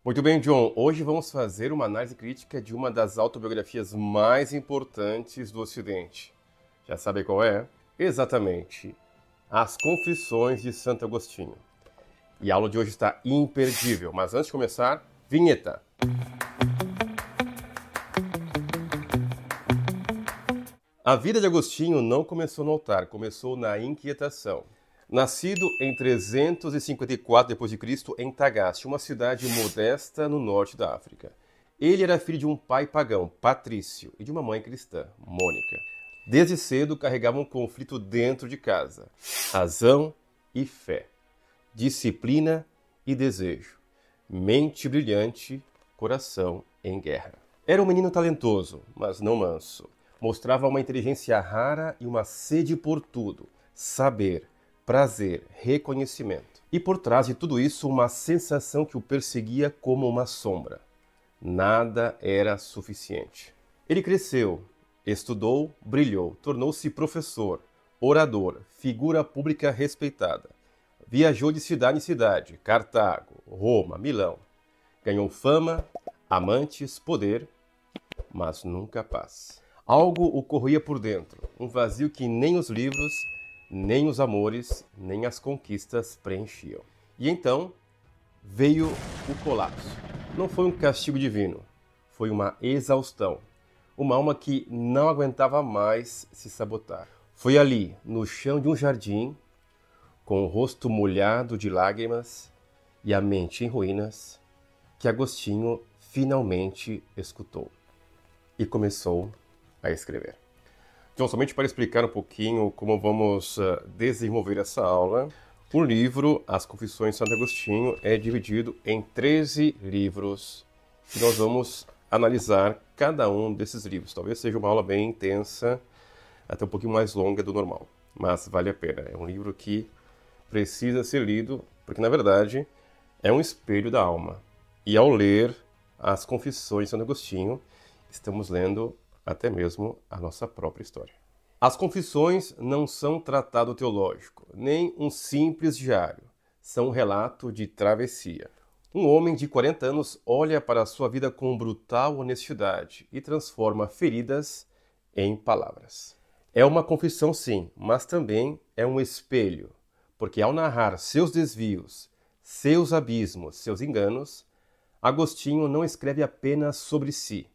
Muito bem, John. Hoje vamos fazer uma análise crítica de uma das autobiografias mais importantes do Ocidente. Já sabe qual é? Exatamente, As Confissões de Santo Agostinho. E a aula de hoje está imperdível, mas antes de começar, vinheta! A vida de Agostinho não começou no altar, começou na inquietação. Nascido em 354 d.C. em Tagaste, uma cidade modesta no norte da África. Ele era filho de um pai pagão, Patrício, e de uma mãe cristã, Mônica. Desde cedo carregava um conflito dentro de casa: razão e fé, disciplina e desejo, mente brilhante, coração em guerra. Era um menino talentoso, mas não manso. Mostrava uma inteligência rara e uma sede por tudo, saber, prazer, reconhecimento. E por trás de tudo isso, uma sensação que o perseguia como uma sombra. Nada era suficiente. Ele cresceu, estudou, brilhou, tornou-se professor, orador, figura pública respeitada. Viajou de cidade em cidade, Cartago, Roma, Milão. Ganhou fama, amantes, poder, mas nunca paz. Algo o corroía por dentro, um vazio que nem os livros, nem os amores, nem as conquistas preenchiam. E então veio o colapso. Não foi um castigo divino, foi uma exaustão. Uma alma que não aguentava mais se sabotar. Foi ali, no chão de um jardim, com o rosto molhado de lágrimas e a mente em ruínas, que Agostinho finalmente escutou e começou a escrever. Então, somente para explicar um pouquinho como vamos desenvolver essa aula, o livro As Confissões de Santo Agostinho é dividido em 13 livros e nós vamos analisar cada um desses livros. Talvez seja uma aula bem intensa, até um pouquinho mais longa do normal, mas vale a pena. É um livro que precisa ser lido, porque na verdade é um espelho da alma. E ao ler As Confissões de Santo Agostinho, estamos lendo até mesmo a nossa própria história. As Confissões não são tratado teológico, nem um simples diário. São um relato de travessia. Um homem de 40 anos olha para a sua vida com brutal honestidade e transforma feridas em palavras. É uma confissão, sim, mas também é um espelho, porque ao narrar seus desvios, seus abismos, seus enganos, Agostinho não escreve apenas sobre si.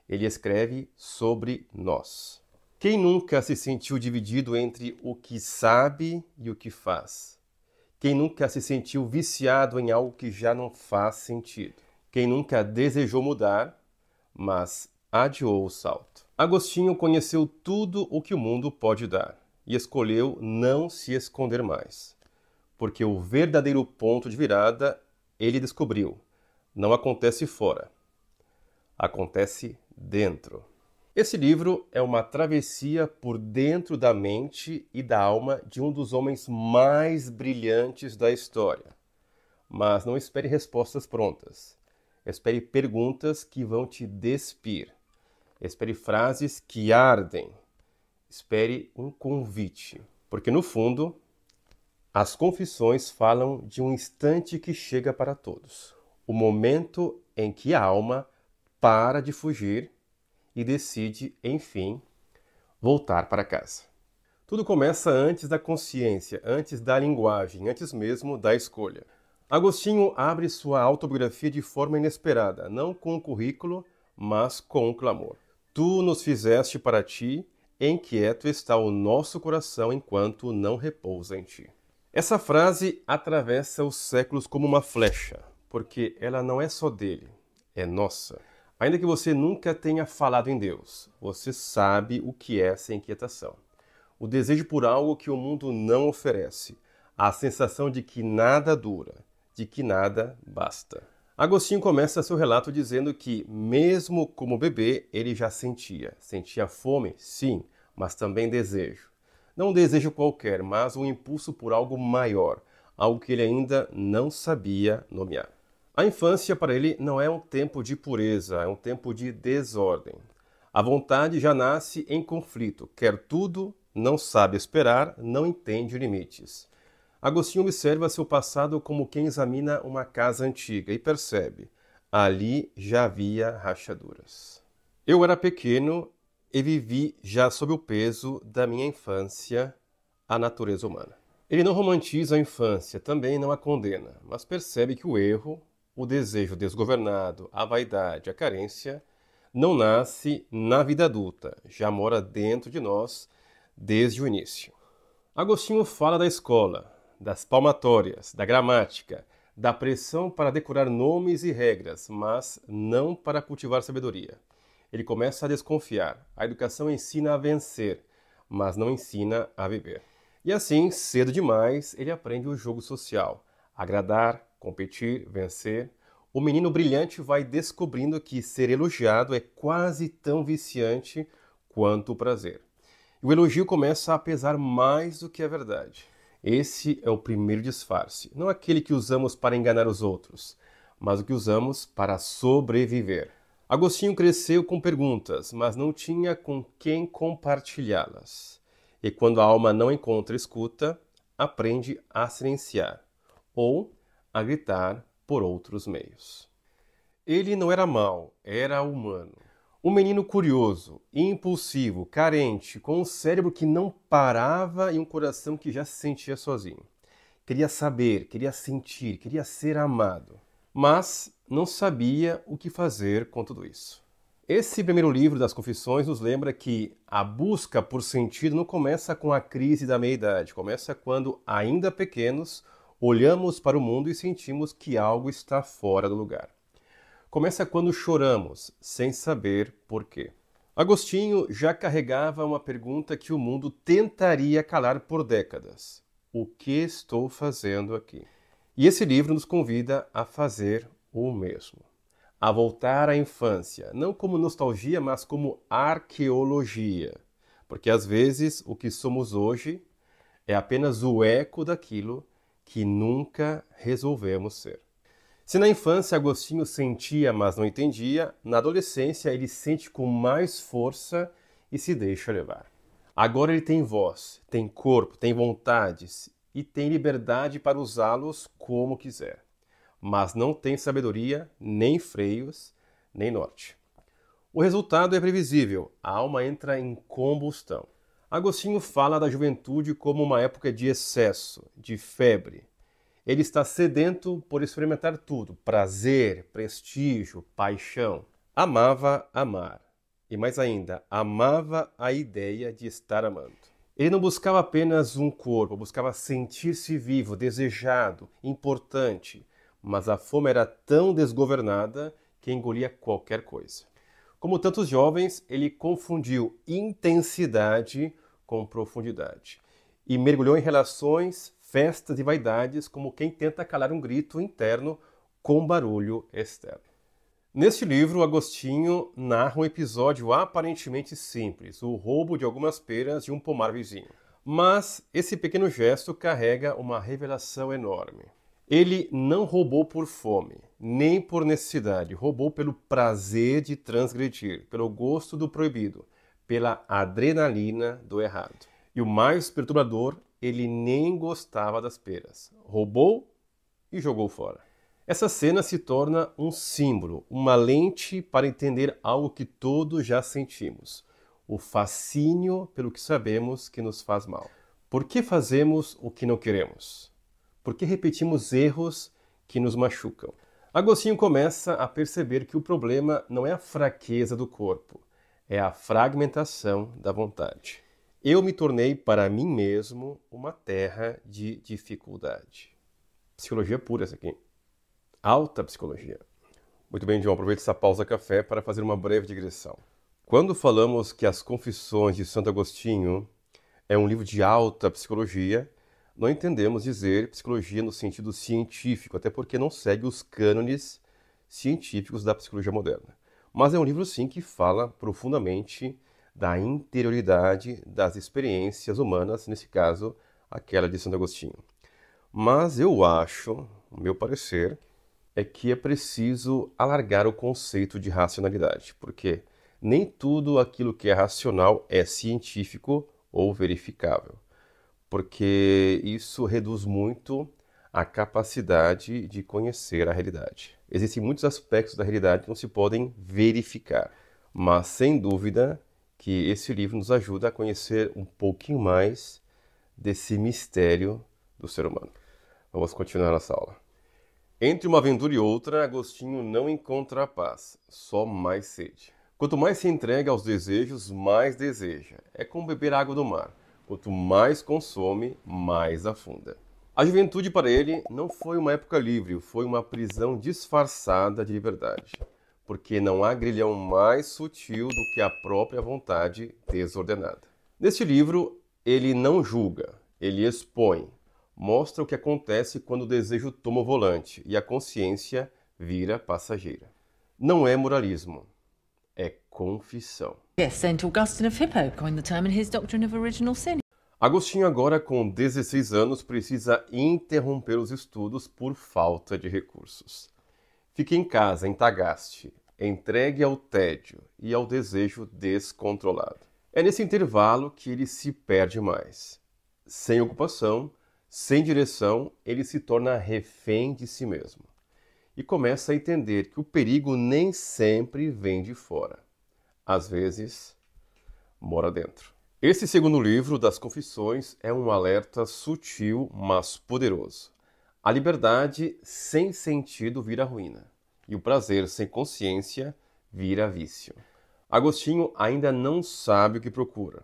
Ele escreve sobre nós. Quem nunca se sentiu dividido entre o que sabe e o que faz? Quem nunca se sentiu viciado em algo que já não faz sentido? Quem nunca desejou mudar, mas adiou o salto? Agostinho conheceu tudo o que o mundo pode dar e escolheu não se esconder mais. Porque o verdadeiro ponto de virada, ele descobriu, não acontece fora, acontece dentro. Esse livro é uma travessia por dentro da mente e da alma de um dos homens mais brilhantes da história. Mas não espere respostas prontas. Espere perguntas que vão te despir. Espere frases que ardem. Espere um convite. Porque no fundo, as confissões falam de um instante que chega para todos. O momento em que a alma para de fugir e decide, enfim, voltar para casa. Tudo começa antes da consciência, antes da linguagem, antes mesmo da escolha. Agostinho abre sua autobiografia de forma inesperada, não com um currículo, mas com um clamor. Tu nos fizeste para ti, inquieto está o nosso coração enquanto não repousa em ti. Essa frase atravessa os séculos como uma flecha, porque ela não é só dele, é nossa. Ainda que você nunca tenha falado em Deus, você sabe o que é essa inquietação. O desejo por algo que o mundo não oferece. A sensação de que nada dura, de que nada basta. Agostinho começa seu relato dizendo que, mesmo como bebê, ele já sentia. Sentia fome, sim, mas também desejo. Não um desejo qualquer, mas um impulso por algo maior, algo que ele ainda não sabia nomear. A infância para ele não é um tempo de pureza, é um tempo de desordem. A vontade já nasce em conflito, quer tudo, não sabe esperar, não entende limites. Agostinho observa seu passado como quem examina uma casa antiga e percebe, ali já havia rachaduras. Eu era pequeno e vivi já sob o peso da minha infância a natureza humana. Ele não romantiza a infância, também não a condena, mas percebe que o erro, o desejo desgovernado, a vaidade, a carência, não nasce na vida adulta, já mora dentro de nós desde o início. Agostinho fala da escola, das palmatórias, da gramática, da pressão para decorar nomes e regras, mas não para cultivar sabedoria. Ele começa a desconfiar. A educação ensina a vencer, mas não ensina a viver. E assim, cedo demais, ele aprende o jogo social. Agradar, competir, vencer. O menino brilhante vai descobrindo que ser elogiado é quase tão viciante quanto o prazer. E o elogio começa a pesar mais do que a verdade. Esse é o primeiro disfarce, não aquele que usamos para enganar os outros, mas o que usamos para sobreviver. Agostinho cresceu com perguntas, mas não tinha com quem compartilhá-las. E quando a alma não encontra escuta, aprende a silenciar ou a gritar por outros meios. Ele não era mau, era humano. Um menino curioso, impulsivo, carente, com um cérebro que não parava e um coração que já se sentia sozinho. Queria saber, queria sentir, queria ser amado, mas não sabia o que fazer com tudo isso. Esse primeiro livro das Confissões nos lembra que a busca por sentido não começa com a crise da meia-idade, começa quando, ainda pequenos, olhamos para o mundo e sentimos que algo está fora do lugar. Começa quando choramos, sem saber por quê. Agostinho já carregava uma pergunta que o mundo tentaria calar por décadas. O que estou fazendo aqui? E esse livro nos convida a fazer o mesmo. A voltar à infância, não como nostalgia, mas como arqueologia. Porque às vezes o que somos hoje é apenas o eco daquilo que nunca resolvemos ser. Se na infância Agostinho sentia, mas não entendia, na adolescência ele sente com mais força e se deixa levar. Agora ele tem voz, tem corpo, tem vontades e tem liberdade para usá-los como quiser. Mas não tem sabedoria, nem freios, nem norte. O resultado é previsível, a alma entra em combustão. Agostinho fala da juventude como uma época de excesso, de febre. Ele está sedento por experimentar tudo, prazer, prestígio, paixão. Amava amar. E mais ainda, amava a ideia de estar amando. Ele não buscava apenas um corpo, buscava sentir-se vivo, desejado, importante. Mas a fome era tão desgovernada que engolia qualquer coisa. Como tantos jovens, ele confundiu intensidade com profundidade. E mergulhou em relações, festas e vaidades como quem tenta calar um grito interno com barulho externo. Neste livro, Agostinho narra um episódio aparentemente simples, o roubo de algumas peras de um pomar vizinho. Mas esse pequeno gesto carrega uma revelação enorme. Ele não roubou por fome, nem por necessidade, roubou pelo prazer de transgredir, pelo gosto do proibido, pela adrenalina do errado. E o mais perturbador, ele nem gostava das peras. Roubou e jogou fora. Essa cena se torna um símbolo, uma lente para entender algo que todos já sentimos. O fascínio pelo que sabemos que nos faz mal. Por que fazemos o que não queremos? Por que repetimos erros que nos machucam? Agostinho começa a perceber que o problema não é a fraqueza do corpo, é a fragmentação da vontade. Eu me tornei para mim mesmo uma terra de dificuldade. Psicologia pura essa aqui. Alta psicologia. Muito bem, João, aproveite essa pausa café para fazer uma breve digressão. Quando falamos que as Confissões de Santo Agostinho é um livro de alta psicologia, não entendemos dizer psicologia no sentido científico, até porque não segue os cânones científicos da psicologia moderna. Mas é um livro, sim, que fala profundamente da interioridade das experiências humanas, nesse caso, aquela de Santo Agostinho. Mas eu acho, o meu parecer, é que é preciso alargar o conceito de racionalidade, porque nem tudo aquilo que é racional é científico ou verificável. porque isso reduz muito a capacidade de conhecer a realidade. Existem muitos aspectos da realidade que não se podem verificar, mas sem dúvida que esse livro nos ajuda a conhecer um pouquinho mais desse mistério do ser humano. Vamos continuar nossa aula. Entre uma aventura e outra, Agostinho não encontra a paz, só mais sede. Quanto mais se entrega aos desejos, mais deseja. É como beber água do mar. Quanto mais consome, mais afunda. A juventude para ele não foi uma época livre, foi uma prisão disfarçada de liberdade. Porque não há grilhão mais sutil do que a própria vontade desordenada. Neste livro, ele não julga, ele expõe. Mostra o que acontece quando o desejo toma o volante e a consciência vira passageira. Não é moralismo, é confissão. Yes, St. Augustine of Hippo coined the term in his Doctrine of Original Sin. Agostinho, agora com 16 anos, precisa interromper os estudos por falta de recursos. Fica em casa, em Tagaste, entregue ao tédio e ao desejo descontrolado. É nesse intervalo que ele se perde mais. Sem ocupação, sem direção, ele se torna refém de si mesmo. E começa a entender que o perigo nem sempre vem de fora. Às vezes, mora dentro. Esse segundo livro das Confissões é um alerta sutil, mas poderoso. A liberdade sem sentido vira ruína, e o prazer sem consciência vira vício. Agostinho ainda não sabe o que procura,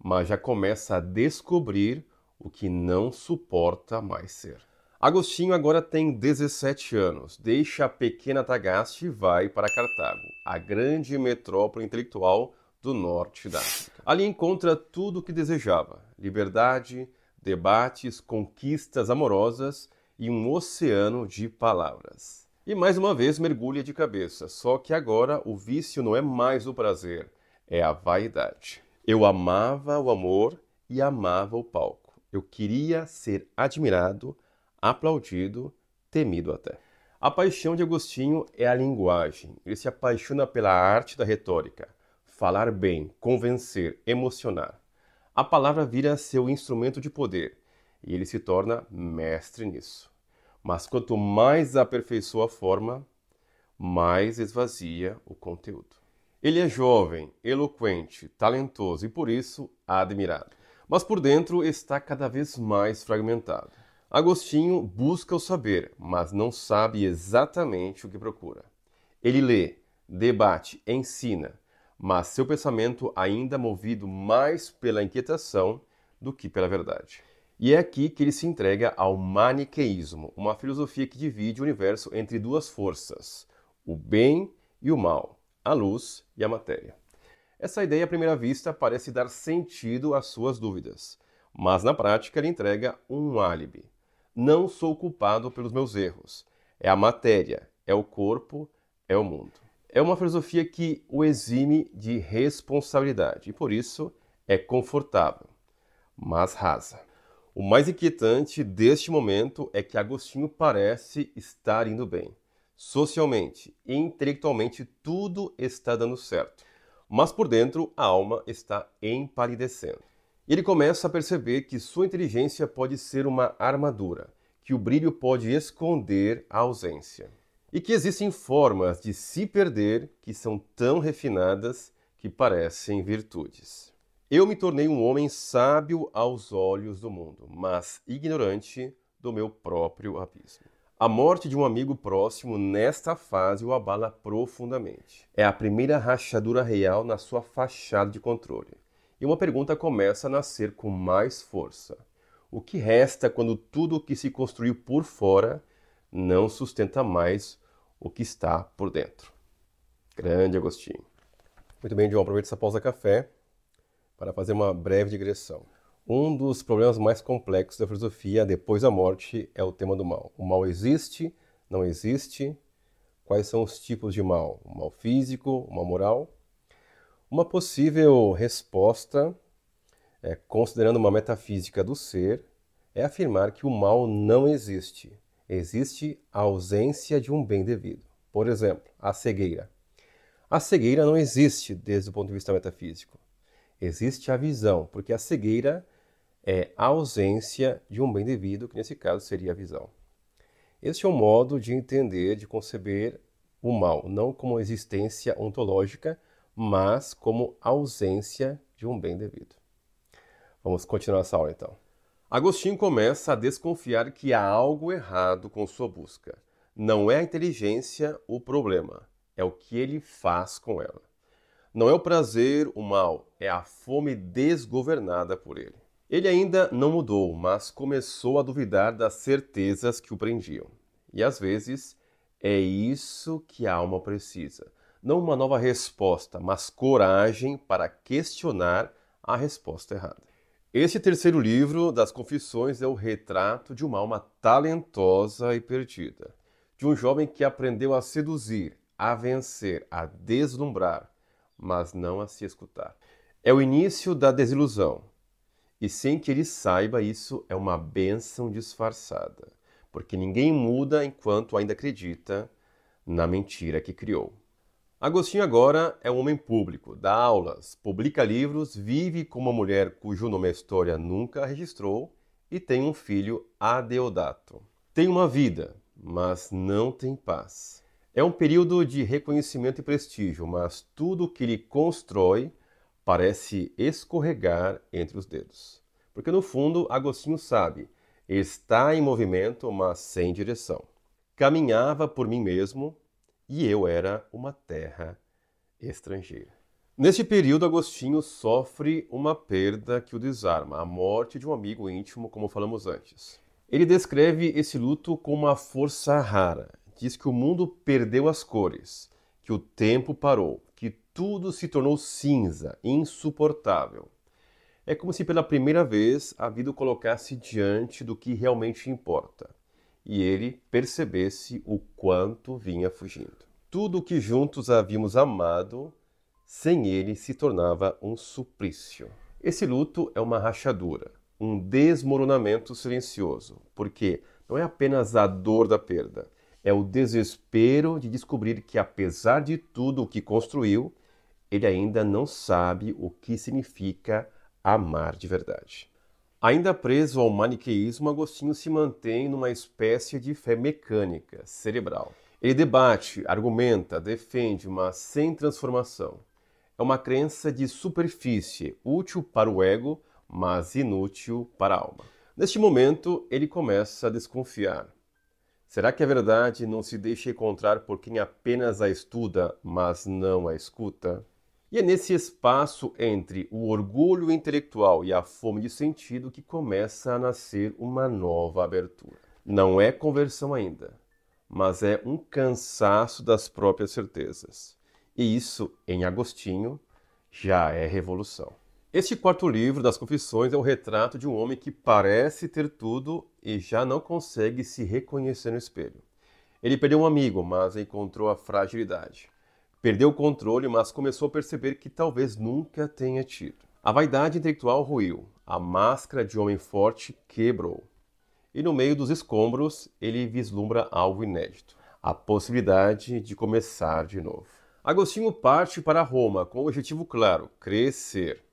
mas já começa a descobrir o que não suporta mais ser. Agostinho agora tem 17 anos, deixa a pequena Tagaste e vai para Cartago, a grande metrópole intelectual do norte da África. Ali encontra tudo o que desejava: liberdade, debates, conquistas amorosas e um oceano de palavras. E mais uma vez mergulha de cabeça, só que agora o vício não é mais o prazer, é a vaidade. Eu amava o amor e amava o palco. Eu queria ser admirado, aplaudido, temido até. A paixão de Agostinho é a linguagem. Ele se apaixona pela arte da retórica. Falar bem, convencer, emocionar. A palavra vira seu instrumento de poder e ele se torna mestre nisso. Mas quanto mais aperfeiçoa a forma, mais esvazia o conteúdo. Ele é jovem, eloquente, talentoso e por isso admirado. Mas por dentro está cada vez mais fragmentado. Agostinho busca o saber, mas não sabe exatamente o que procura. Ele lê, debate, ensina, mas seu pensamento ainda movido mais pela inquietação do que pela verdade. E é aqui que ele se entrega ao maniqueísmo, uma filosofia que divide o universo entre duas forças, o bem e o mal, a luz e a matéria. Essa ideia, à primeira vista, parece dar sentido às suas dúvidas, mas na prática ele entrega um álibi. Não sou culpado pelos meus erros. É a matéria, é o corpo, é o mundo. É uma filosofia que o exime de responsabilidade e, por isso, é confortável, mas rasa. O mais inquietante deste momento é que Agostinho parece estar indo bem. Socialmente e intelectualmente tudo está dando certo, mas por dentro a alma está empalidecendo. Ele começa a perceber que sua inteligência pode ser uma armadura, que o brilho pode esconder a ausência. E que existem formas de se perder que são tão refinadas que parecem virtudes. Eu me tornei um homem sábio aos olhos do mundo, mas ignorante do meu próprio abismo. A morte de um amigo próximo nesta fase o abala profundamente. É a primeira rachadura real na sua fachada de controle. E uma pergunta começa a nascer com mais força. O que resta quando tudo o que se construiu por fora não sustenta mais o que está por dentro? Grande Agostinho. Muito bem, João, aproveito essa pausa café para fazer uma breve digressão. Um dos problemas mais complexos da filosofia depois da morte é o tema do mal. O mal existe? Não existe? Quais são os tipos de mal? O mal físico, o mal moral? Uma possível resposta, considerando uma metafísica do ser, é afirmar que o mal não existe. Existe a ausência de um bem devido. Por exemplo, a cegueira. A cegueira não existe desde o ponto de vista metafísico. Existe a visão, porque a cegueira é a ausência de um bem devido, que nesse caso seria a visão. Este é um modo de entender, de conceber o mal, não como existência ontológica, mas como ausência de um bem devido. Vamos continuar essa aula então. Agostinho começa a desconfiar que há algo errado com sua busca. Não é a inteligência o problema, é o que ele faz com ela. Não é o prazer o mal, é a fome desgovernada por ele. Ele ainda não mudou, mas começou a duvidar das certezas que o prendiam. E às vezes é isso que a alma precisa. Não uma nova resposta, mas coragem para questionar a resposta errada. Este terceiro livro das Confissões é o retrato de uma alma talentosa e perdida, de um jovem que aprendeu a seduzir, a vencer, a deslumbrar, mas não a se escutar. É o início da desilusão, e sem que ele saiba, isso é uma bênção disfarçada, porque ninguém muda enquanto ainda acredita na mentira que criou. Agostinho agora é um homem público, dá aulas, publica livros, vive com uma mulher cujo nome a história nunca registrou e tem um filho, Adeodato. Tem uma vida, mas não tem paz. É um período de reconhecimento e prestígio, mas tudo o que ele constrói parece escorregar entre os dedos. Porque no fundo, Agostinho sabe, está em movimento, mas sem direção. Caminhava por mim mesmo, e eu era uma terra estrangeira. Neste período, Agostinho sofre uma perda que o desarma, a morte de um amigo íntimo, como falamos antes. Ele descreve esse luto como uma força rara. Diz que o mundo perdeu as cores, que o tempo parou, que tudo se tornou cinza, insuportável. É como se pela primeira vez a vida o colocasse diante do que realmente importa. E ele percebesse o quanto vinha fugindo. Tudo o que juntos havíamos amado, sem ele se tornava um suplício. Esse luto é uma rachadura, um desmoronamento silencioso, porque não é apenas a dor da perda, é o desespero de descobrir que, apesar de tudo o que construiu, ele ainda não sabe o que significa amar de verdade. Ainda preso ao maniqueísmo, Agostinho se mantém numa espécie de fé mecânica, cerebral. Ele debate, argumenta, defende, mas sem transformação. É uma crença de superfície, útil para o ego, mas inútil para a alma. Neste momento, ele começa a desconfiar. Será que a verdade não se deixa encontrar por quem apenas a estuda, mas não a escuta? E é nesse espaço entre o orgulho intelectual e a fome de sentido que começa a nascer uma nova abertura. Não é conversão ainda, mas é um cansaço das próprias certezas. E isso, em Agostinho, já é revolução. Este quarto livro das Confissões é o retrato de um homem que parece ter tudo e já não consegue se reconhecer no espelho. Ele perdeu um amigo, mas encontrou a fragilidade. Perdeu o controle, mas começou a perceber que talvez nunca tenha tido. A vaidade intelectual ruiu, a máscara de homem forte quebrou. E no meio dos escombros, ele vislumbra algo inédito, a possibilidade de começar de novo. Agostinho parte para Roma com o objetivo claro, crescer.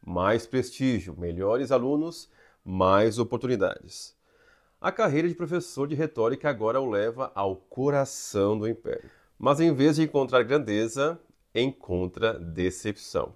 Mais prestígio, melhores alunos, mais oportunidades. A carreira de professor de retórica agora o leva ao coração do império. Mas em vez de encontrar grandeza, encontra decepção.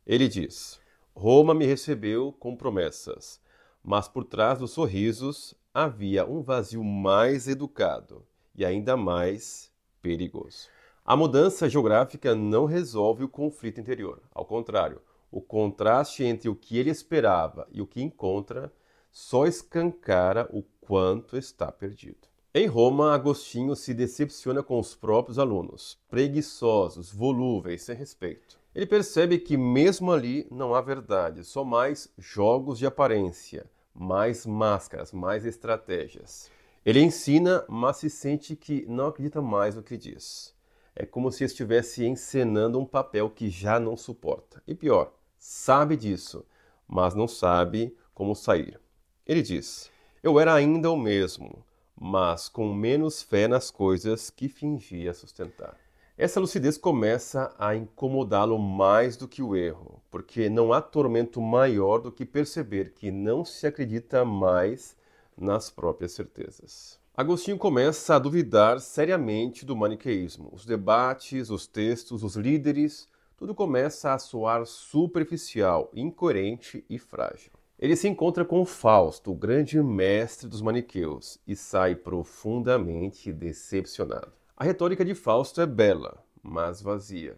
Ele diz: Roma me recebeu com promessas, mas por trás dos sorrisos havia um vazio mais educado e ainda mais perigoso. A mudança geográfica não resolve o conflito interior. Ao contrário, o contraste entre o que ele esperava e o que encontra só escancara o quanto está perdido. Em Roma, Agostinho se decepciona com os próprios alunos, preguiçosos, volúveis, sem respeito. Ele percebe que mesmo ali não há verdade, só mais jogos de aparência, mais máscaras, mais estratégias. Ele ensina, mas se sente que não acredita mais no que diz. É como se estivesse encenando um papel que já não suporta. E pior, sabe disso, mas não sabe como sair. Ele diz: Eu era ainda o mesmo, mas com menos fé nas coisas que fingia sustentar. Essa lucidez começa a incomodá-lo mais do que o erro, porque não há tormento maior do que perceber que não se acredita mais nas próprias certezas. Agostinho começa a duvidar seriamente do maniqueísmo. Os debates, os textos, os líderes, tudo começa a soar superficial, incoerente e frágil. Ele se encontra com Fausto, o grande mestre dos maniqueus, e sai profundamente decepcionado. A retórica de Fausto é bela, mas vazia.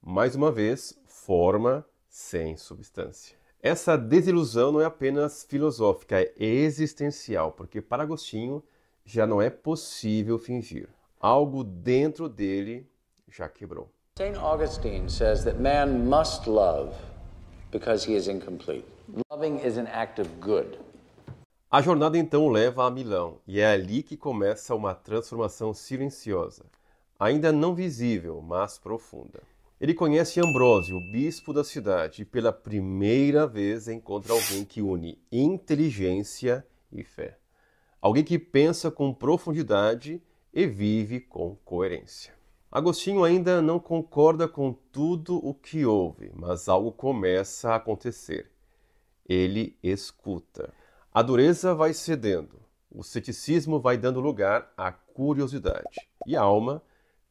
Mais uma vez, forma sem substância. Essa desilusão não é apenas filosófica, é existencial, porque para Agostinho já não é possível fingir. Algo dentro dele já quebrou. Saint Augustine says that man must love because he is incomplete. Loving is an act of good. A jornada então o leva a Milão, e é ali que começa uma transformação silenciosa, ainda não visível, mas profunda. Ele conhece Ambrósio, o bispo da cidade, e pela primeira vez encontra alguém que une inteligência e fé. Alguém que pensa com profundidade e vive com coerência. Agostinho ainda não concorda com tudo o que ouve, mas algo começa a acontecer. Ele escuta. A dureza vai cedendo, o ceticismo vai dando lugar à curiosidade, e a alma,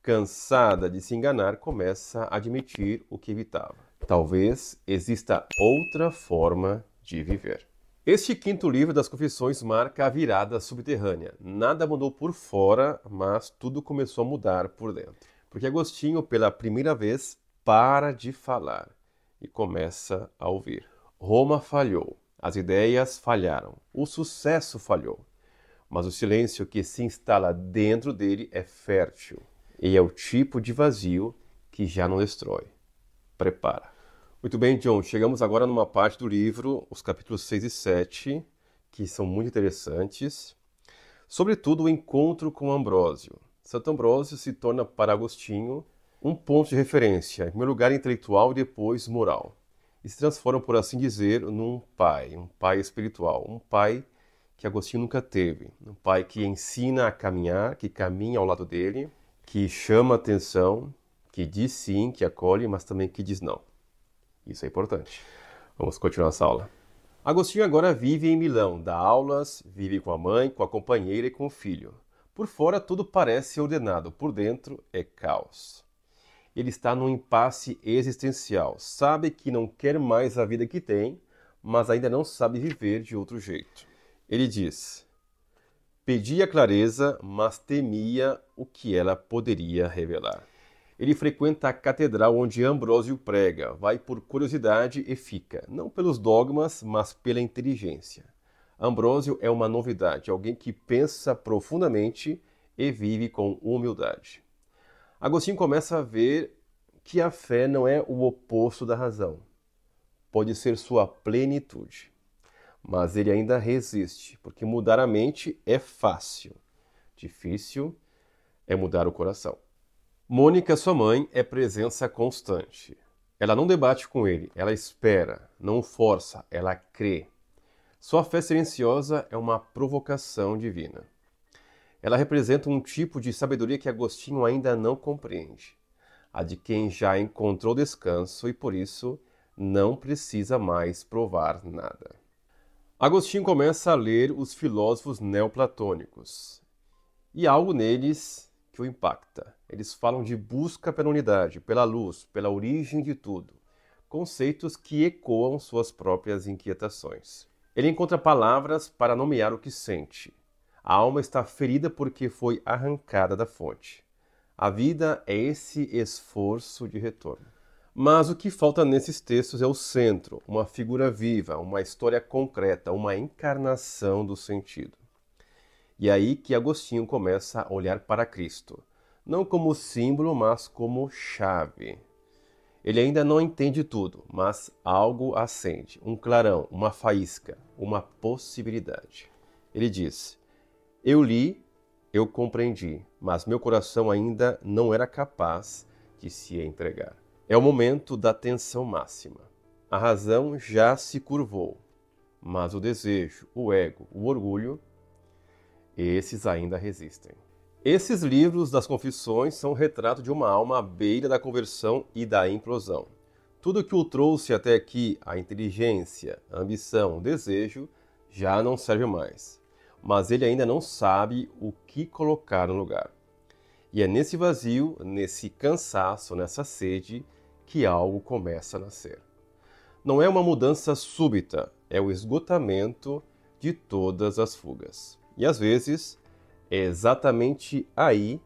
cansada de se enganar, começa a admitir o que evitava. Talvez exista outra forma de viver. Este quinto livro das Confissões marca a virada subterrânea. Nada mudou por fora, mas tudo começou a mudar por dentro. Porque Agostinho, pela primeira vez, para de falar e começa a ouvir. Roma falhou, as ideias falharam, o sucesso falhou. Mas o silêncio que se instala dentro dele é fértil. E é o tipo de vazio que já não destrói. Prepara. Muito bem, John. Chegamos agora numa parte do livro, os capítulos 6 e 7, que são muito interessantes. Sobretudo o encontro com Ambrósio. Santo Ambrósio se torna para Agostinho um ponto de referência, em primeiro lugar intelectual e depois moral. E se transforma, por assim dizer, num pai espiritual, um pai que Agostinho nunca teve. Um pai que ensina a caminhar, que caminha ao lado dele, que chama atenção, que diz sim, que acolhe, mas também que diz não. Isso é importante. Vamos continuar essa aula. Agostinho agora vive em Milão, dá aulas, vive com a mãe, com a companheira e com o filho. Por fora tudo parece ordenado, por dentro é caos. Ele está num impasse existencial, sabe que não quer mais a vida que tem, mas ainda não sabe viver de outro jeito. Ele diz: pedia clareza, mas temia o que ela poderia revelar. Ele frequenta a catedral onde Ambrósio prega, vai por curiosidade e fica, não pelos dogmas, mas pela inteligência. Ambrósio é uma novidade, alguém que pensa profundamente e vive com humildade. Agostinho começa a ver que a fé não é o oposto da razão. Pode ser sua plenitude. Mas ele ainda resiste, porque mudar a mente é fácil. Difícil é mudar o coração. Mônica, sua mãe, é presença constante. Ela não debate com ele, ela espera, não o força, ela crê. Sua fé silenciosa é uma provocação divina. Ela representa um tipo de sabedoria que Agostinho ainda não compreende. A de quem já encontrou descanso e, por isso, não precisa mais provar nada. Agostinho começa a ler os filósofos neoplatônicos. E há algo neles que o impacta. Eles falam de busca pela unidade, pela luz, pela origem de tudo. Conceitos que ecoam suas próprias inquietações. Ele encontra palavras para nomear o que sente. A alma está ferida porque foi arrancada da fonte. A vida é esse esforço de retorno. Mas o que falta nesses textos é o centro, uma figura viva, uma história concreta, uma encarnação do sentido. E é aí que Agostinho começa a olhar para Cristo, não como símbolo, mas como chave. Ele ainda não entende tudo, mas algo acende, um clarão, uma faísca, uma possibilidade. Ele diz: eu li, eu compreendi, mas meu coração ainda não era capaz de se entregar. É o momento da tensão máxima. A razão já se curvou, mas o desejo, o ego, o orgulho, esses ainda resistem. Esses livros das confissões são um retrato de uma alma à beira da conversão e da implosão. Tudo que o trouxe até aqui, a inteligência, a ambição, o desejo, já não serve mais. Mas ele ainda não sabe o que colocar no lugar. E é nesse vazio, nesse cansaço, nessa sede, que algo começa a nascer. Não é uma mudança súbita, é o esgotamento de todas as fugas. E às vezes, é exatamente aí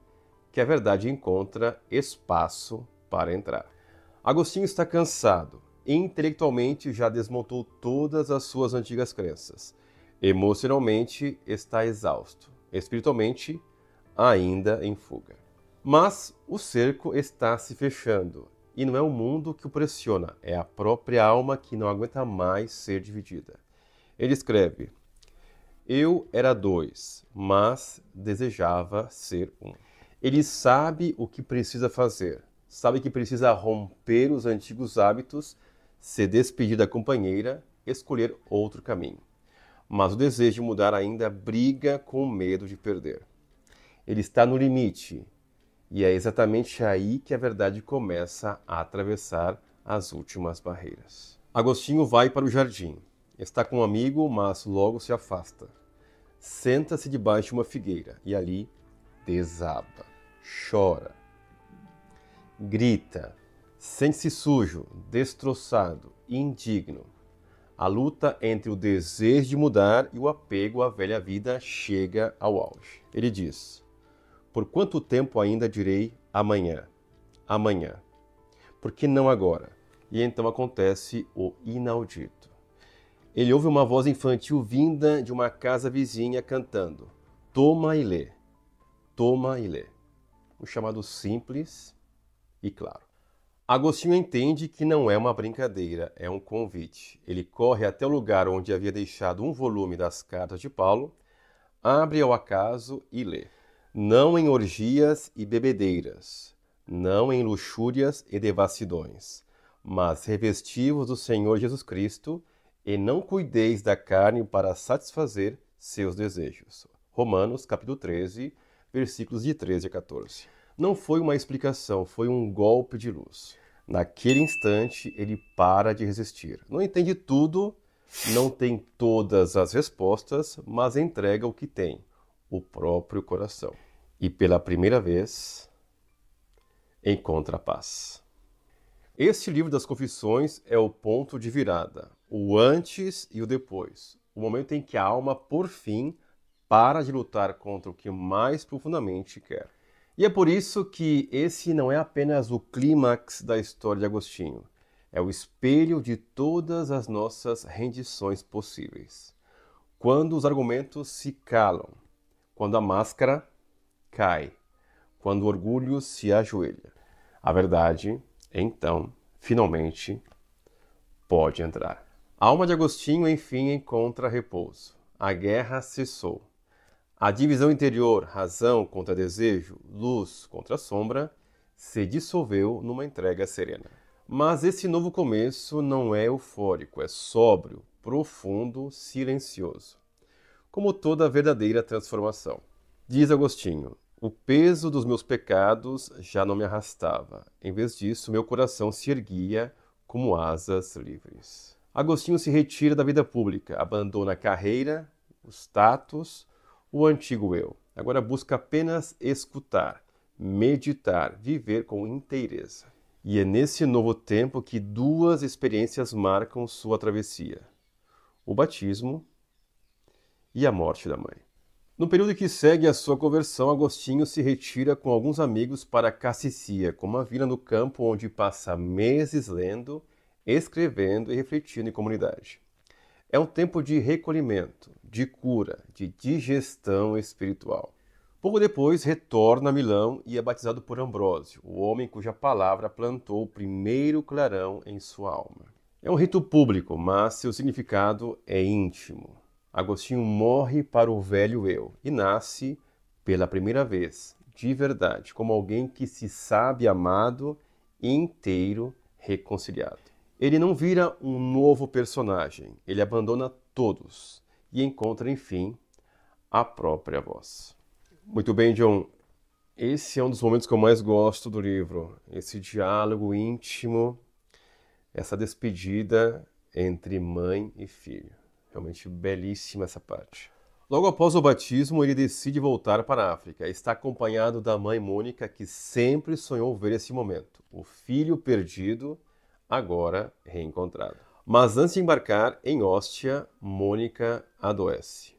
que a verdade encontra espaço para entrar. Agostinho está cansado. Intelectualmente já desmontou todas as suas antigas crenças. Emocionalmente está exausto. Espiritualmente, ainda em fuga. Mas o cerco está se fechando. E não é o mundo que o pressiona, é a própria alma que não aguenta mais ser dividida. Ele escreve: eu era dois, mas desejava ser um. Ele sabe o que precisa fazer. Sabe que precisa romper os antigos hábitos, se despedir da companheira, escolher outro caminho. Mas o desejo de mudar ainda briga com o medo de perder. Ele está no limite, e é exatamente aí que a verdade começa a atravessar as últimas barreiras. Agostinho vai para o jardim. Está com um amigo, mas logo se afasta. Senta-se debaixo de uma figueira e ali desaba, chora, grita, sente-se sujo, destroçado, indigno. A luta entre o desejo de mudar e o apego à velha vida chega ao auge. Ele diz: por quanto tempo ainda direi amanhã, amanhã? Por que não agora? E então acontece o inaudito. Ele ouve uma voz infantil vinda de uma casa vizinha cantando: toma e lê, toma e lê. Um chamado simples e claro. Agostinho entende que não é uma brincadeira, é um convite. Ele corre até o lugar onde havia deixado um volume das cartas de Paulo, abre ao acaso e lê. Não em orgias e bebedeiras, não em luxúrias e devassidões, mas revesti-vos do Senhor Jesus Cristo e não cuideis da carne para satisfazer seus desejos. Romanos, capítulo 13, versículos de 13 a 14. Não foi uma explicação, foi um golpe de luz. Naquele instante, ele para de resistir. Não entende tudo, não tem todas as respostas, mas entrega o que tem, o próprio coração. E pela primeira vez, encontra a paz. Este livro das Confissões é o ponto de virada, o antes e o depois. O momento em que a alma, por fim, para de lutar contra o que mais profundamente quer. E é por isso que esse não é apenas o clímax da história de Agostinho. É o espelho de todas as nossas rendições possíveis. Quando os argumentos se calam, quando a máscara cai, quando o orgulho se ajoelha, a verdade, então, finalmente, pode entrar. A alma de Agostinho, enfim, encontra repouso. A guerra cessou. A divisão interior, razão contra desejo, luz contra sombra, se dissolveu numa entrega serena. Mas esse novo começo não é eufórico, é sóbrio, profundo, silencioso. Como toda verdadeira transformação. Diz Agostinho: o peso dos meus pecados já não me arrastava. Em vez disso, meu coração se erguia como asas livres. Agostinho se retira da vida pública, abandona a carreira, o status, o antigo eu. Agora busca apenas escutar, meditar, viver com inteireza. E é nesse novo tempo que duas experiências marcam sua travessia: o batismo e a morte da mãe. No período que segue a sua conversão, Agostinho se retira com alguns amigos para Cassicia, uma vila no campo onde passa meses lendo, escrevendo e refletindo em comunidade. É um tempo de recolhimento, de cura, de digestão espiritual. Pouco depois, retorna a Milão e é batizado por Ambrósio, o homem cuja palavra plantou o primeiro clarão em sua alma. É um rito público, mas seu significado é íntimo. Agostinho morre para o velho eu e nasce, pela primeira vez, de verdade, como alguém que se sabe amado e inteiro reconciliado. Ele não vira um novo personagem, ele abandona todos e encontra, enfim, a própria voz. Muito bem, John. Esse é um dos momentos que eu mais gosto do livro. Esse diálogo íntimo, essa despedida entre mãe e filho. Realmente belíssima essa parte. Logo após o batismo, ele decide voltar para a África. Está acompanhado da mãe Mônica, que sempre sonhou ver esse momento. O filho perdido, agora reencontrado. Mas antes de embarcar em Óstia, Mônica adoece.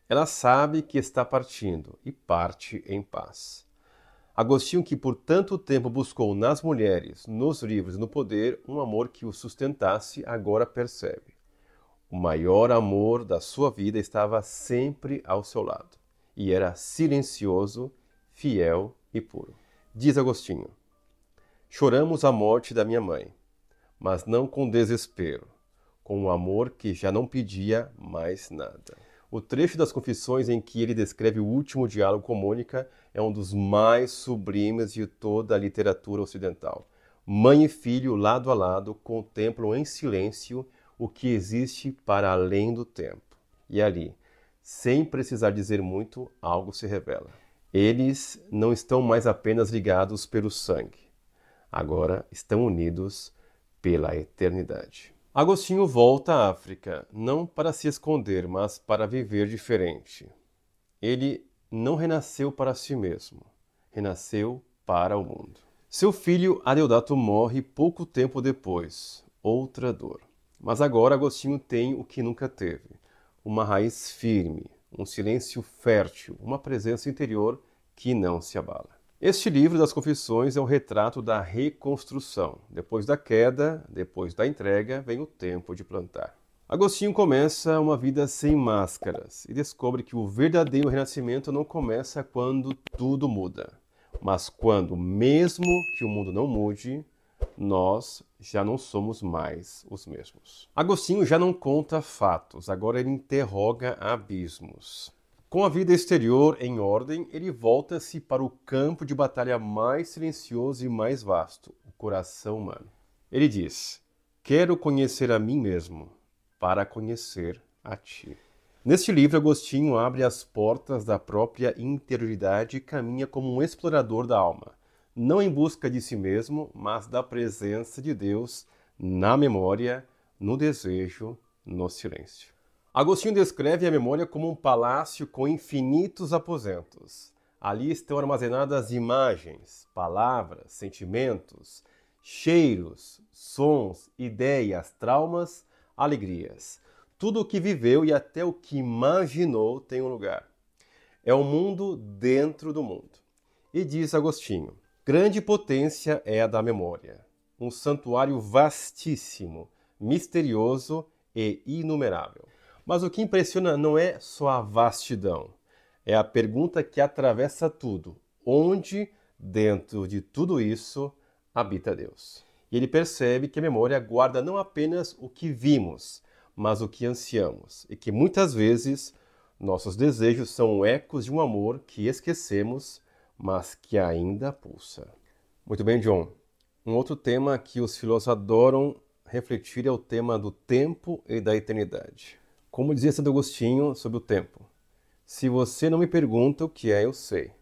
Ela sabe que está partindo e parte em paz. Agostinho, que por tanto tempo buscou nas mulheres, nos livros e no poder um amor que o sustentasse, agora percebe. O maior amor da sua vida estava sempre ao seu lado, e era silencioso, fiel e puro. Diz Agostinho: choramos a morte da minha mãe, mas não com desespero, com um amor que já não pedia mais nada. O trecho das Confissões em que ele descreve o último diálogo com Mônica é um dos mais sublimes de toda a literatura ocidental. Mãe e filho, lado a lado, contemplam em silêncio o que existe para além do tempo. E ali, sem precisar dizer muito, algo se revela. Eles não estão mais apenas ligados pelo sangue. Agora estão unidos pela eternidade. Agostinho volta à África, não para se esconder, mas para viver diferente. Ele não renasceu para si mesmo, renasceu para o mundo. Seu filho Adeodato morre pouco tempo depois, outra dor. Mas agora Agostinho tem o que nunca teve, uma raiz firme, um silêncio fértil, uma presença interior que não se abala. Este livro das Confissões é um retrato da reconstrução. Depois da queda, depois da entrega, vem o tempo de plantar. Agostinho começa uma vida sem máscaras e descobre que o verdadeiro renascimento não começa quando tudo muda, mas quando, mesmo que o mundo não mude, nós já não somos mais os mesmos. Agostinho já não conta fatos, agora ele interroga abismos. Com a vida exterior em ordem, ele volta-se para o campo de batalha mais silencioso e mais vasto, o coração humano. Ele diz: quero conhecer a mim mesmo, para conhecer a ti. Neste livro, Agostinho abre as portas da própria interioridade e caminha como um explorador da alma, não em busca de si mesmo, mas da presença de Deus na memória, no desejo, no silêncio. Agostinho descreve a memória como um palácio com infinitos aposentos. Ali estão armazenadas imagens, palavras, sentimentos, cheiros, sons, ideias, traumas, alegrias. Tudo o que viveu e até o que imaginou tem um lugar. É o mundo dentro do mundo. E diz Agostinho: grande potência é a da memória, um santuário vastíssimo, misterioso e inumerável. Mas o que impressiona não é só a vastidão, é a pergunta que atravessa tudo: onde, dentro de tudo isso, habita Deus? E ele percebe que a memória guarda não apenas o que vimos, mas o que ansiamos, e que muitas vezes nossos desejos são ecos de um amor que esquecemos, mas que ainda pulsa. Muito bem, John. Um outro tema que os filósofos adoram refletir é o tema do tempo e da eternidade. Como dizia Santo Agostinho sobre o tempo: se você não me pergunta o que é, eu sei.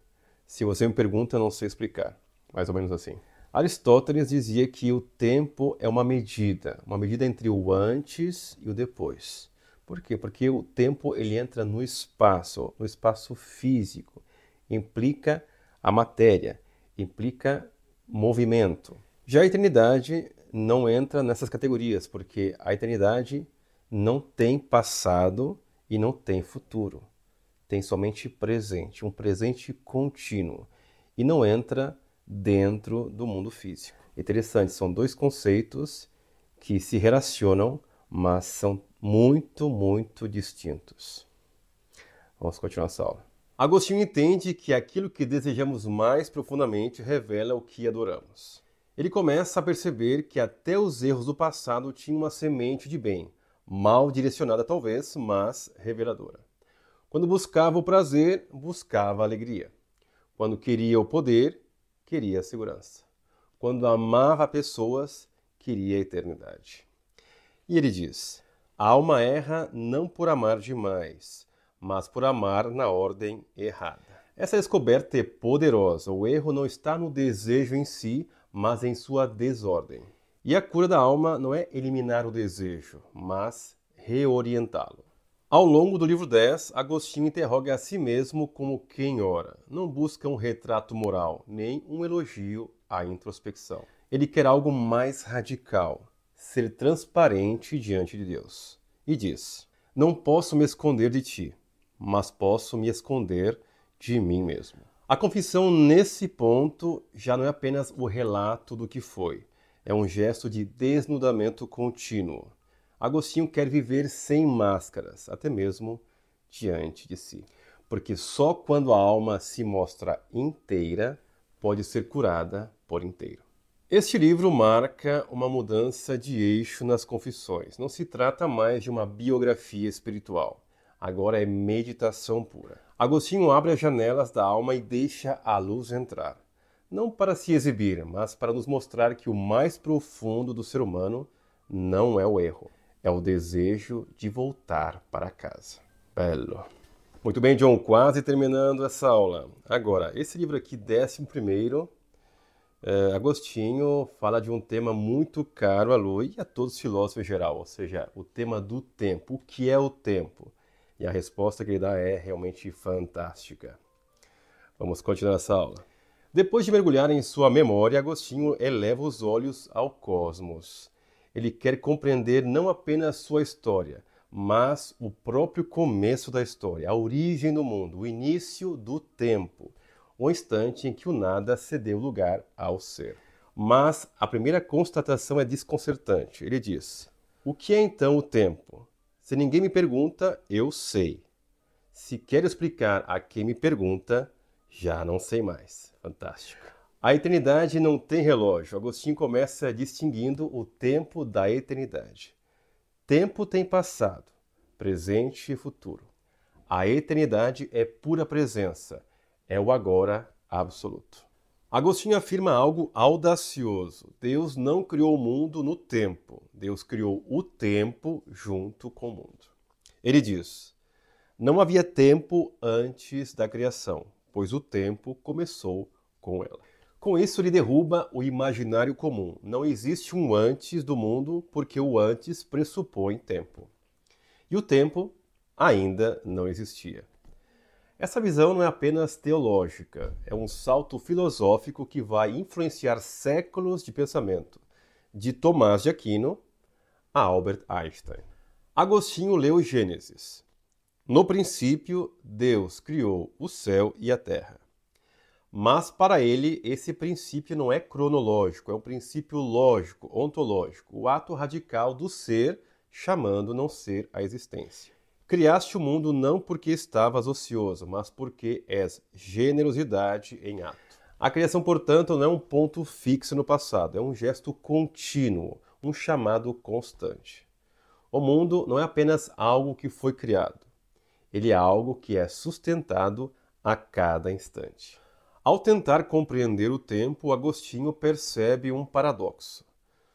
Se você me pergunta, eu não sei explicar. Mais ou menos assim. Aristóteles dizia que o tempo é uma medida entre o antes e o depois. Por quê? Porque o tempo ele entra no espaço físico, implica a matéria, implica movimento. Já a eternidade não entra nessas categorias, porque a eternidade não tem passado e não tem futuro. Tem somente presente, um presente contínuo. E não entra dentro do mundo físico. Interessante, são dois conceitos que se relacionam, mas são muito, muito distintos. Vamos continuar essa aula. Agostinho entende que aquilo que desejamos mais profundamente revela o que adoramos. Ele começa a perceber que até os erros do passado tinham uma semente de bem, mal direcionada talvez, mas reveladora. Quando buscava o prazer, buscava a alegria. Quando queria o poder, queria a segurança. Quando amava pessoas, queria a eternidade. E ele diz: a alma erra não por amar demais, mas por amar na ordem errada. Essa descoberta é poderosa. O erro não está no desejo em si, mas em sua desordem. E a cura da alma não é eliminar o desejo, mas reorientá-lo. Ao longo do livro 10, Agostinho interroga a si mesmo como quem ora. Não busca um retrato moral, nem um elogio à introspecção. Ele quer algo mais radical, ser transparente diante de Deus. E diz: não posso me esconder de ti, mas posso me esconder de mim mesmo. A confissão nesse ponto já não é apenas o relato do que foi, é um gesto de desnudamento contínuo. Agostinho quer viver sem máscaras, até mesmo diante de si. Porque só quando a alma se mostra inteira, pode ser curada por inteiro. Este livro marca uma mudança de eixo nas confissões. Não se trata mais de uma biografia espiritual. Agora é meditação pura. Agostinho abre as janelas da alma e deixa a luz entrar. Não para se exibir, mas para nos mostrar que o mais profundo do ser humano não é o erro. É o desejo de voltar para casa. Belo. Muito bem, John, quase terminando essa aula. Agora, esse livro aqui, 11º, Agostinho fala de um tema muito caro a Lu e a todos os filósofos em geral, ou seja, o tema do tempo. O que é o tempo? E a resposta que ele dá é realmente fantástica. Vamos continuar essa aula. Depois de mergulhar em sua memória, Agostinho eleva os olhos ao cosmos. Ele quer compreender não apenas sua história, mas o próprio começo da história, a origem do mundo, o início do tempo, o instante em que o nada cedeu lugar ao ser. Mas a primeira constatação é desconcertante. Ele diz: o que é então o tempo? Se ninguém me pergunta, eu sei. Se quero explicar a quem me pergunta, já não sei mais. Fantástico. A eternidade não tem relógio. Agostinho começa distinguindo o tempo da eternidade. Tempo tem passado, presente e futuro. A eternidade é pura presença, é o agora absoluto. Agostinho afirma algo audacioso. Deus não criou o mundo no tempo. Deus criou o tempo junto com o mundo. Ele diz: não havia tempo antes da criação, pois o tempo começou com ela. Com isso, ele derruba o imaginário comum. Não existe um antes do mundo, porque o antes pressupõe tempo. E o tempo ainda não existia. Essa visão não é apenas teológica, é um salto filosófico que vai influenciar séculos de pensamento, de Tomás de Aquino a Albert Einstein. Agostinho leu Gênesis. No princípio, Deus criou o céu e a terra. Mas para ele, esse princípio não é cronológico, é um princípio lógico, ontológico, o ato radical do ser chamando não ser a existência. Criaste o mundo não porque estavas ocioso, mas porque és generosidade em ato. A criação, portanto, não é um ponto fixo no passado, é um gesto contínuo, um chamado constante. O mundo não é apenas algo que foi criado, ele é algo que é sustentado a cada instante. Ao tentar compreender o tempo, Agostinho percebe um paradoxo.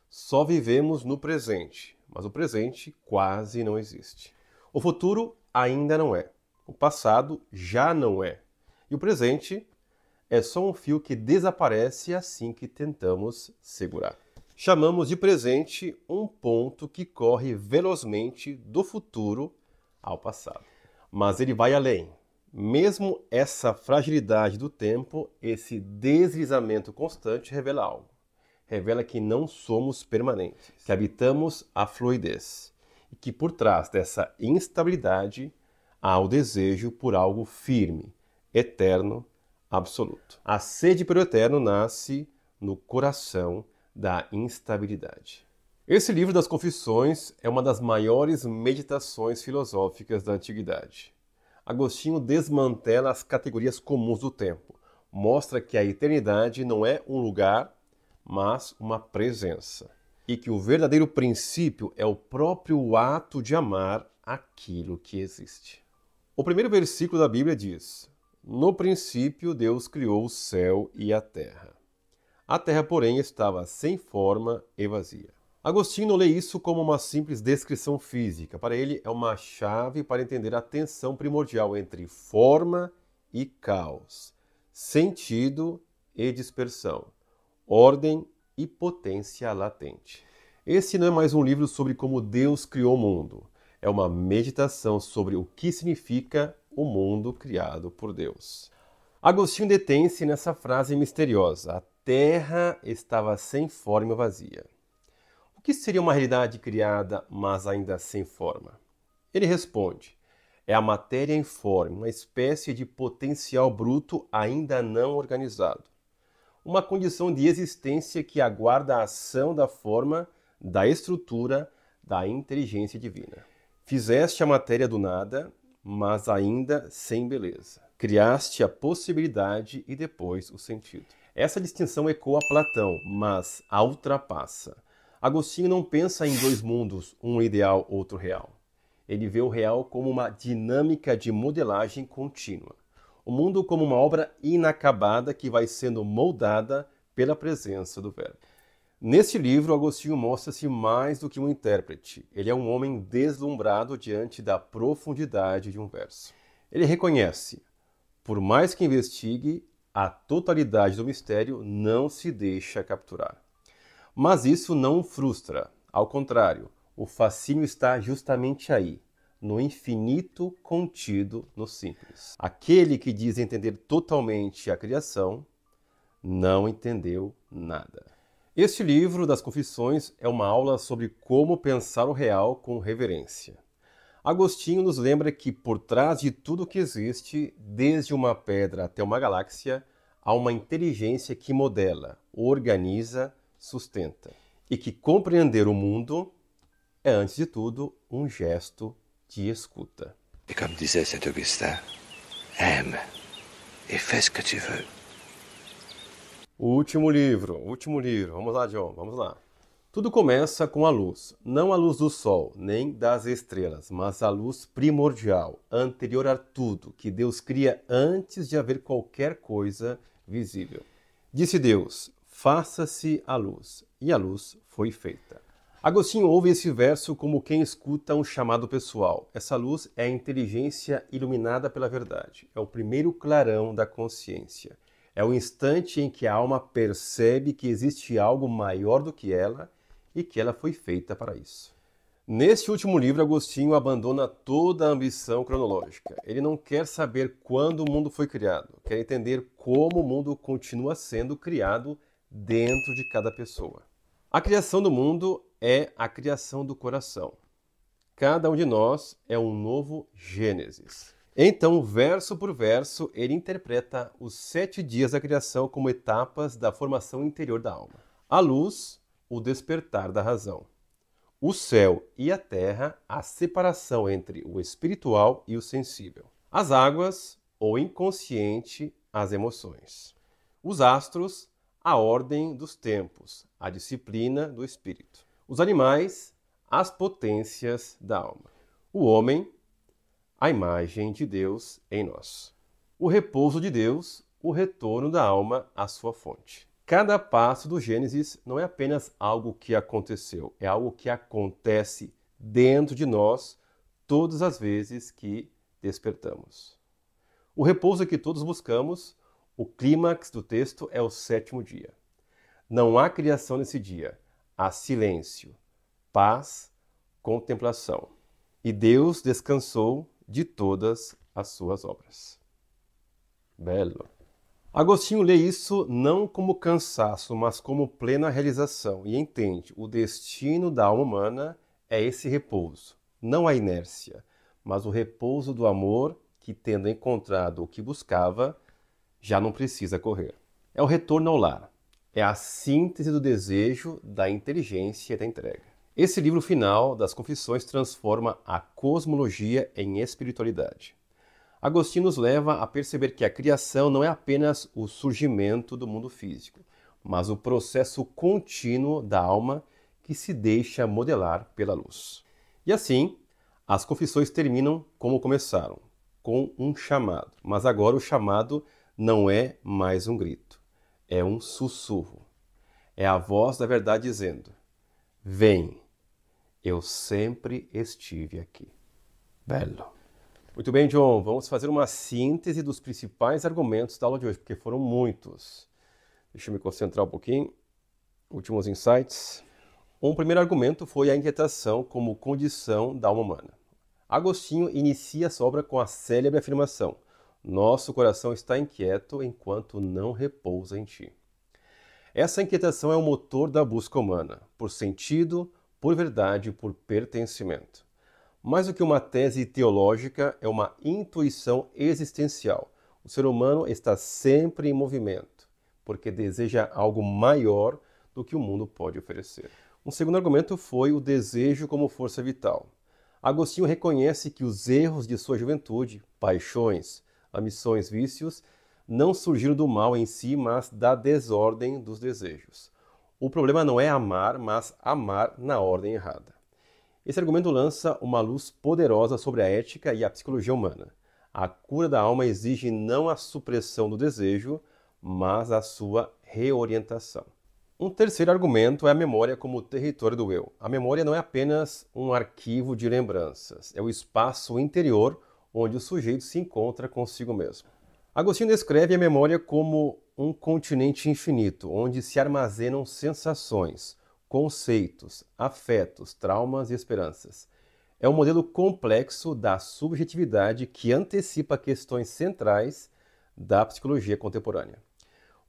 Só vivemos no presente, mas o presente quase não existe. O futuro ainda não é. O passado já não é. E o presente é só um fio que desaparece assim que tentamos segurar. Chamamos de presente um ponto que corre velozmente do futuro ao passado. Mas ele vai além. Mesmo essa fragilidade do tempo, esse deslizamento constante revela algo. Revela que não somos permanentes, que habitamos a fluidez e que por trás dessa instabilidade há o desejo por algo firme, eterno, absoluto. A sede pelo eterno nasce no coração da instabilidade. Esse livro das Confissões é uma das maiores meditações filosóficas da antiguidade. Agostinho desmantela as categorias comuns do tempo. Mostra que a eternidade não é um lugar, mas uma presença. E que o verdadeiro princípio é o próprio ato de amar aquilo que existe. O primeiro versículo da Bíblia diz: no princípio Deus criou o céu e a terra. A terra, porém, estava sem forma e vazia. Agostinho não lê isso como uma simples descrição física. Para ele, é uma chave para entender a tensão primordial entre forma e caos, sentido e dispersão, ordem e potência latente. Esse não é mais um livro sobre como Deus criou o mundo. É uma meditação sobre o que significa o mundo criado por Deus. Agostinho detém-se nessa frase misteriosa: a terra estava sem forma e vazia. O que seria uma realidade criada, mas ainda sem forma? Ele responde: é a matéria informe, uma espécie de potencial bruto ainda não organizado. Uma condição de existência que aguarda a ação da forma, da estrutura, da inteligência divina. Fizeste a matéria do nada, mas ainda sem beleza. Criaste a possibilidade e depois o sentido. Essa distinção ecoa Platão, mas a ultrapassa. Agostinho não pensa em dois mundos, um ideal, outro real. Ele vê o real como uma dinâmica de modelagem contínua. O mundo como uma obra inacabada que vai sendo moldada pela presença do Verbo. Neste livro, Agostinho mostra-se mais do que um intérprete. Ele é um homem deslumbrado diante da profundidade de um verso. Ele reconhece, por mais que investigue, a totalidade do mistério não se deixa capturar. Mas isso não o frustra. Ao contrário, o fascínio está justamente aí, no infinito contido no simples. Aquele que diz entender totalmente a criação, não entendeu nada. Este livro das Confissões é uma aula sobre como pensar o real com reverência. Agostinho nos lembra que por trás de tudo que existe, desde uma pedra até uma galáxia, há uma inteligência que modela, organiza, sustenta. E que compreender o mundo é, antes de tudo, um gesto de escuta. Et comme disait Saint Augustin, aime et fais ce que tu veux. O último livro. Vamos lá, John, vamos lá. Tudo começa com a luz. Não a luz do sol, nem das estrelas, mas a luz primordial, anterior a tudo, que Deus cria antes de haver qualquer coisa visível. Disse Deus, faça-se a luz, e a luz foi feita. Agostinho ouve esse verso como quem escuta um chamado pessoal. Essa luz é a inteligência iluminada pela verdade. É o primeiro clarão da consciência. É o instante em que a alma percebe que existe algo maior do que ela e que ela foi feita para isso. Neste último livro, Agostinho abandona toda a ambição cronológica. Ele não quer saber quando o mundo foi criado, quer entender como o mundo continua sendo criado dentro de cada pessoa. A criação do mundo é a criação do coração. Cada um de nós é um novo Gênesis. Então, verso por verso, ele interpreta os 7 dias da criação como etapas da formação interior da alma. A luz, o despertar da razão. O céu e a terra, a separação entre o espiritual e o sensível. As águas, o inconsciente, as emoções. Os astros, a ordem dos tempos, a disciplina do espírito. Os animais, as potências da alma. O homem, a imagem de Deus em nós. O repouso de Deus, o retorno da alma à sua fonte. Cada passo do Gênesis não é apenas algo que aconteceu, é algo que acontece dentro de nós todas as vezes que despertamos. O repouso que todos buscamos, o clímax do texto é o 7º dia. Não há criação nesse dia, há silêncio, paz, contemplação. E Deus descansou de todas as suas obras. Belo. Agostinho lê isso não como cansaço, mas como plena realização e entende, o destino da alma humana é esse repouso, não a inércia, mas o repouso do amor que, tendo encontrado o que buscava, já não precisa correr. É o retorno ao lar, é a síntese do desejo, da inteligência e da entrega. Esse livro final das Confissões transforma a cosmologia em espiritualidade. Agostinho nos leva a perceber que a criação não é apenas o surgimento do mundo físico, mas o processo contínuo da alma que se deixa modelar pela luz. E assim, as confissões terminam como começaram, com um chamado. Mas agora o chamado não é mais um grito, é um sussurro. É a voz da verdade dizendo: vem, eu sempre estive aqui. Belo. Muito bem, John, vamos fazer uma síntese dos principais argumentos da aula de hoje, porque foram muitos. Deixa eu me concentrar um pouquinho. Últimos insights. Um primeiro argumento foi a inquietação como condição da alma humana. Agostinho inicia sua obra com a célebre afirmação: nosso coração está inquieto enquanto não repousa em ti. Essa inquietação é o motor da busca humana, por sentido, por verdade, por pertencimento. Mais do que uma tese teológica, é uma intuição existencial. O ser humano está sempre em movimento, porque deseja algo maior do que o mundo pode oferecer. Um segundo argumento foi o desejo como força vital. Agostinho reconhece que os erros de sua juventude, paixões, ambições, vícios, não surgiram do mal em si, mas da desordem dos desejos. O problema não é amar, mas amar na ordem errada. Esse argumento lança uma luz poderosa sobre a ética e a psicologia humana. A cura da alma exige não a supressão do desejo, mas a sua reorientação. Um terceiro argumento é a memória como território do eu. A memória não é apenas um arquivo de lembranças, é o espaço interior onde o sujeito se encontra consigo mesmo. Agostinho descreve a memória como um continente infinito, onde se armazenam sensações, conceitos, afetos, traumas e esperanças. É um modelo complexo da subjetividade que antecipa questões centrais da psicologia contemporânea.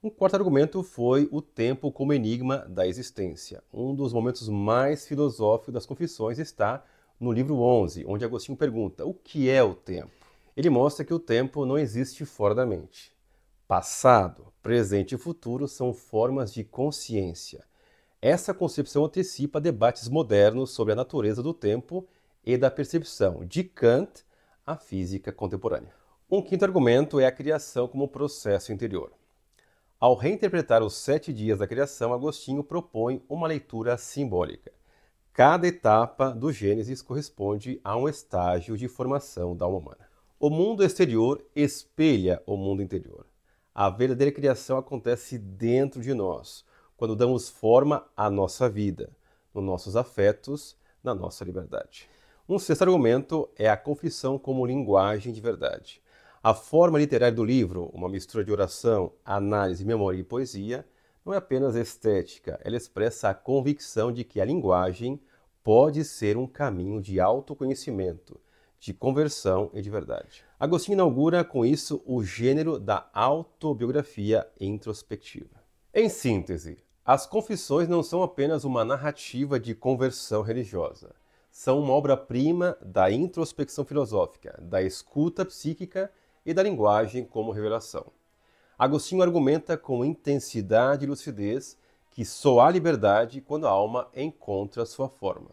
Um quarto argumento foi o tempo como enigma da existência. Um dos momentos mais filosóficos das Confissões está no livro 11, onde Agostinho pergunta: o que é o tempo? Ele mostra que o tempo não existe fora da mente. Passado, presente e futuro são formas de consciência. Essa concepção antecipa debates modernos sobre a natureza do tempo e da percepção, de Kant à física contemporânea. Um quinto argumento é a criação como processo interior. Ao reinterpretar os 7 dias da criação, Agostinho propõe uma leitura simbólica. Cada etapa do Gênesis corresponde a um estágio de formação da alma humana. O mundo exterior espelha o mundo interior. A verdadeira criação acontece dentro de nós, quando damos forma à nossa vida, nos nossos afetos, na nossa liberdade. Um sexto argumento é a confissão como linguagem de verdade. A forma literária do livro, uma mistura de oração, análise, memória e poesia, não é apenas estética, ela expressa a convicção de que a linguagem pode ser um caminho de autoconhecimento, de conversão e de verdade. Agostinho inaugura com isso o gênero da autobiografia introspectiva. Em síntese, as Confissões não são apenas uma narrativa de conversão religiosa. São uma obra-prima da introspecção filosófica, da escuta psíquica e da linguagem como revelação. Agostinho argumenta com intensidade e lucidez que só há liberdade quando a alma encontra sua forma,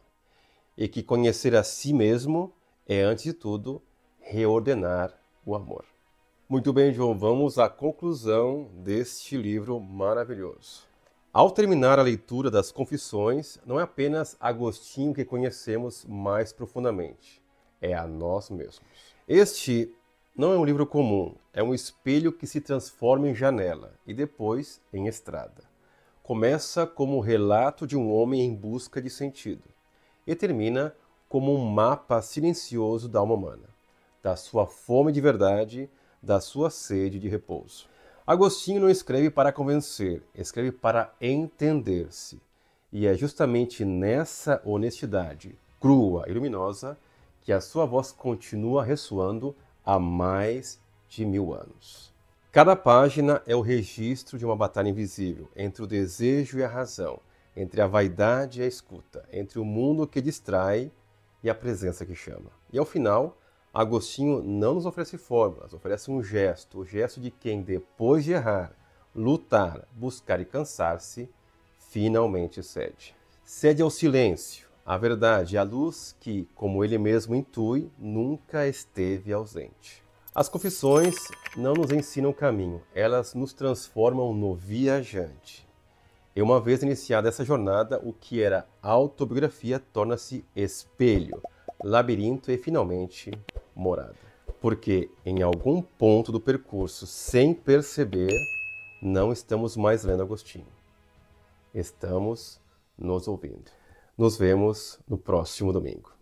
e que conhecer a si mesmo é, antes de tudo, reordenar o amor. Muito bem, João, vamos à conclusão deste livro maravilhoso. Ao terminar a leitura das Confissões, não é apenas Agostinho que conhecemos mais profundamente, é a nós mesmos. Este não é um livro comum, é um espelho que se transforma em janela e depois em estrada. Começa como o relato de um homem em busca de sentido e termina como um mapa silencioso da alma humana, da sua fome de verdade, da sua sede de repouso. Agostinho não escreve para convencer, escreve para entender-se. E é justamente nessa honestidade crua e luminosa que a sua voz continua ressoando há mais de 1000 anos. Cada página é o registro de uma batalha invisível entre o desejo e a razão, entre a vaidade e a escuta, entre o mundo que distrai e a presença que chama. E ao final, Agostinho não nos oferece fórmulas, oferece um gesto, o gesto de quem, depois de errar, lutar, buscar e cansar-se, finalmente cede. Cede ao silêncio, à verdade, à luz que, como ele mesmo intui, nunca esteve ausente. As Confissões não nos ensinam o caminho, elas nos transformam no viajante. E uma vez iniciada essa jornada, o que era autobiografia torna-se espelho, labirinto e, finalmente, morada. Porque, em algum ponto do percurso, sem perceber, não estamos mais lendo Agostinho. Estamos nos ouvindo. Nos vemos no próximo domingo.